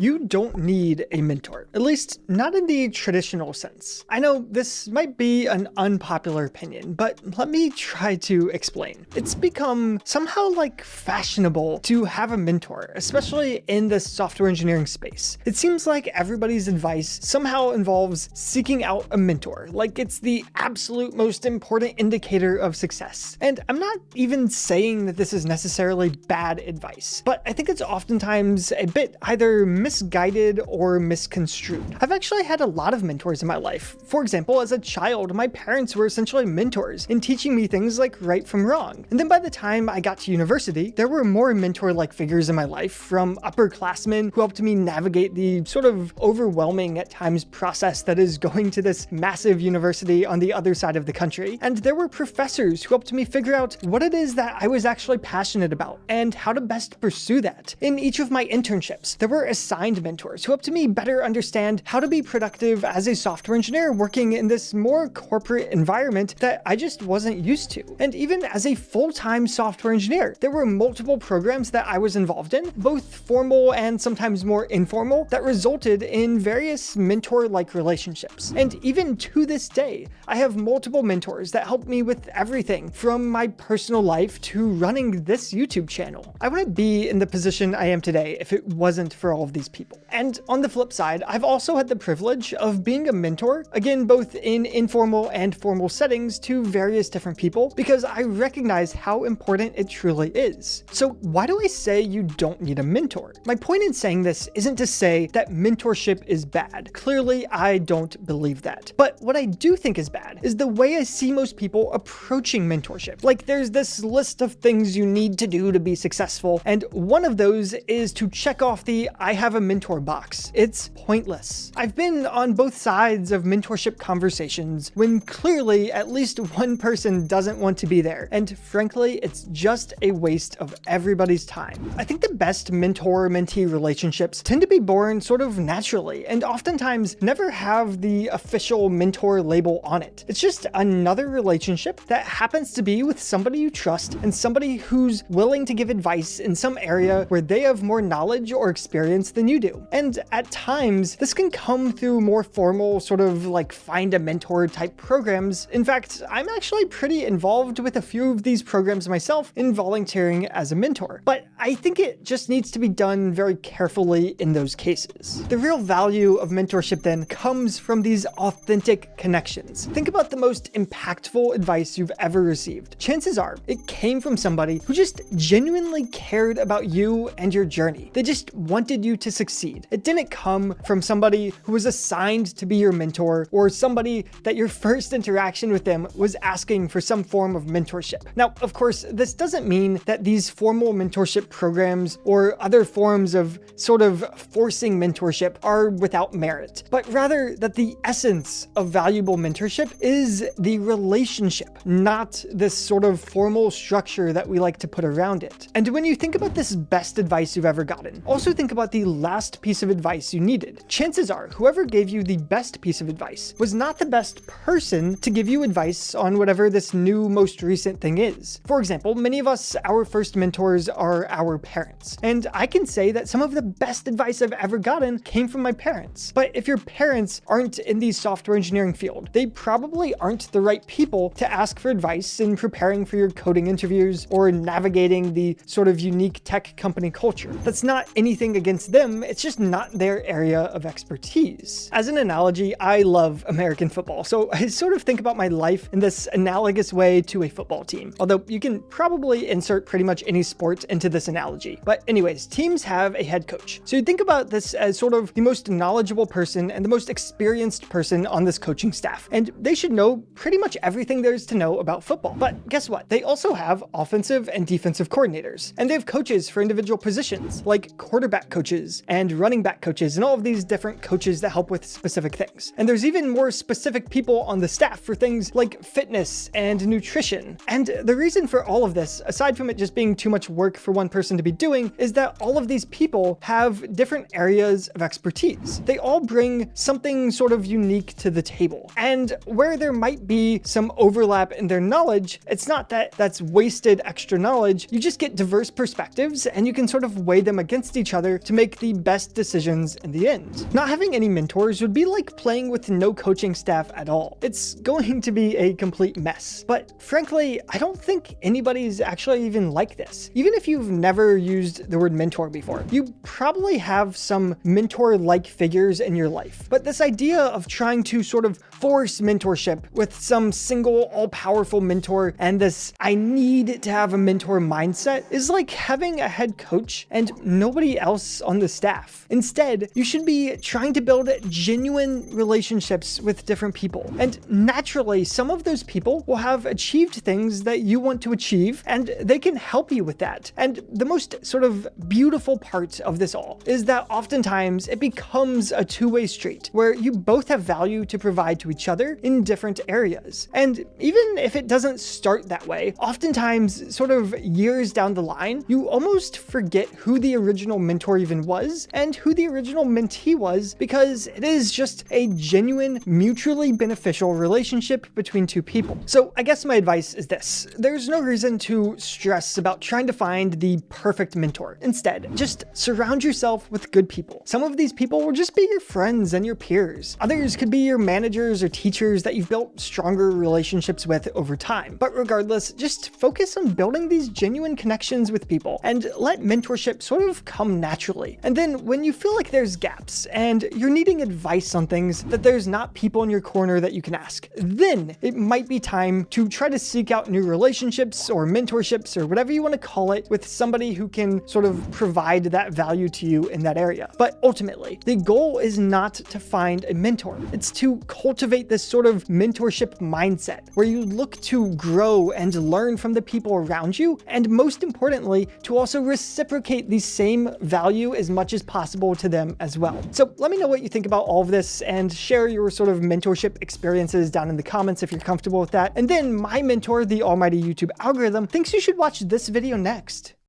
You don't need a mentor, at least not in the traditional sense. I know this might be an unpopular opinion, but let me try to explain. It's become somehow like fashionable to have a mentor, especially in the software engineering space. It seems like everybody's advice somehow involves seeking out a mentor, like it's the absolute most important indicator of success. And I'm not even saying that this is necessarily bad advice, but I think it's oftentimes a bit either misguided or misconstrued. I've actually had a lot of mentors in my life. For example, as a child, my parents were essentially mentors in teaching me things like right from wrong. And then by the time I got to university, there were more mentor-like figures in my life, from upperclassmen who helped me navigate the sort of overwhelming at times process that is going to this massive university on the other side of the country. And there were professors who helped me figure out what it is that I was actually passionate about and how to best pursue that. In each of my internships, there were assigned mentors who helped me better understand how to be productive as a software engineer working in this more corporate environment that I just wasn't used to. And even as a full-time software engineer, there were multiple programs that I was involved in, both formal and sometimes more informal, that resulted in various mentor-like relationships. And even to this day, I have multiple mentors that help me with everything from my personal life to running this YouTube channel. I wouldn't be in the position I am today if it wasn't for all of these people. And on the flip side, I've also had the privilege of being a mentor, again, both in informal and formal settings, to various different people, because I recognize how important it truly is. So why do I say you don't need a mentor? My point in saying this isn't to say that mentorship is bad. Clearly, I don't believe that. But what I do think is bad is the way I see most people approaching mentorship. Like, there's this list of things you need to do to be successful, and one of those is to check off the I have a mentor box. It's pointless. I've been on both sides of mentorship conversations when clearly at least one person doesn't want to be there, and frankly, it's just a waste of everybody's time. I think the best mentor-mentee relationships tend to be born sort of naturally, and oftentimes never have the official mentor label on it. It's just another relationship that happens to be with somebody you trust and somebody who's willing to give advice in some area where they have more knowledge or experience than you do. And at times, this can come through more formal, sort of like find a mentor type programs. In fact, I'm actually pretty involved with a few of these programs myself in volunteering as a mentor. But I think it just needs to be done very carefully in those cases. The real value of mentorship then comes from these authentic connections. Think about the most impactful advice you've ever received. Chances are it came from somebody who just genuinely cared about you and your journey. They just wanted you to succeed. It didn't come from somebody who was assigned to be your mentor, or somebody that your first interaction with them was asking for some form of mentorship. Now, of course, this doesn't mean that these formal mentorship programs or other forms of sort of forcing mentorship are without merit, but rather that the essence of valuable mentorship is the relationship, not this sort of formal structure that we like to put around it. And when you think about this best advice you've ever gotten, also think about the last piece of advice you needed. Chances are whoever gave you the best piece of advice was not the best person to give you advice on whatever this new most recent thing is. For example, many of us, our first mentors are our parents. And I can say that some of the best advice I've ever gotten came from my parents. But if your parents aren't in the software engineering field, they probably aren't the right people to ask for advice in preparing for your coding interviews or navigating the sort of unique tech company culture. That's not anything against them, it's just not their area of expertise. As an analogy, I love American football, so I sort of think about my life in this analogous way to a football team, although you can probably insert pretty much any sport into this analogy. But anyways, teams have a head coach. So you think about this as sort of the most knowledgeable person and the most experienced person on this coaching staff, and they should know pretty much everything there is to know about football. But guess what? They also have offensive and defensive coordinators, and they have coaches for individual positions, like quarterback coaches and running back coaches and all of these different coaches that help with specific things. And there's even more specific people on the staff for things like fitness and nutrition. And the reason for all of this, aside from it just being too much work for one person to be doing, is that all of these people have different areas of expertise. They all bring something sort of unique to the table. And where there might be some overlap in their knowledge, it's not that that's wasted extra knowledge. You just get diverse perspectives and you can sort of weigh them against each other to make the the best decisions in the end. Not having any mentors would be like playing with no coaching staff at all. It's going to be a complete mess. But frankly, I don't think anybody's actually even like this. Even if you've never used the word mentor before, you probably have some mentor-like figures in your life. But this idea of trying to sort of force mentorship with some single all-powerful mentor and this I need to have a mentor mindset is like having a head coach and nobody else on the staff. Instead, you should be trying to build genuine relationships with different people. And naturally, some of those people will have achieved things that you want to achieve, and they can help you with that. And the most sort of beautiful part of this all is that oftentimes it becomes a two-way street where you both have value to provide to each other in different areas. And even if it doesn't start that way, oftentimes sort of years down the line, you almost forget who the original mentor even was and who the original mentee was, because it is just a genuine, mutually beneficial relationship between two people. So I guess my advice is this: there's no reason to stress about trying to find the perfect mentor. Instead, just surround yourself with good people. Some of these people will just be your friends and your peers. Others could be your managers or teachers that you've built stronger relationships with over time. But regardless, just focus on building these genuine connections with people and let mentorship sort of come naturally. And then when you feel like there's gaps and you're needing advice on things that there's not people in your corner that you can ask, then it might be time to try to seek out new relationships or mentorships or whatever you want to call it with somebody who can sort of provide that value to you in that area. But ultimately, the goal is not to find a mentor. It's to cultivate this sort of mentorship mindset where you look to grow and learn from the people around you, and most importantly, to also reciprocate the same value as much as possible to them as well. So let me know what you think about all of this and share your sort of mentorship experiences down in the comments if you're comfortable with that. And then my mentor, the almighty YouTube algorithm, thinks you should watch this video next.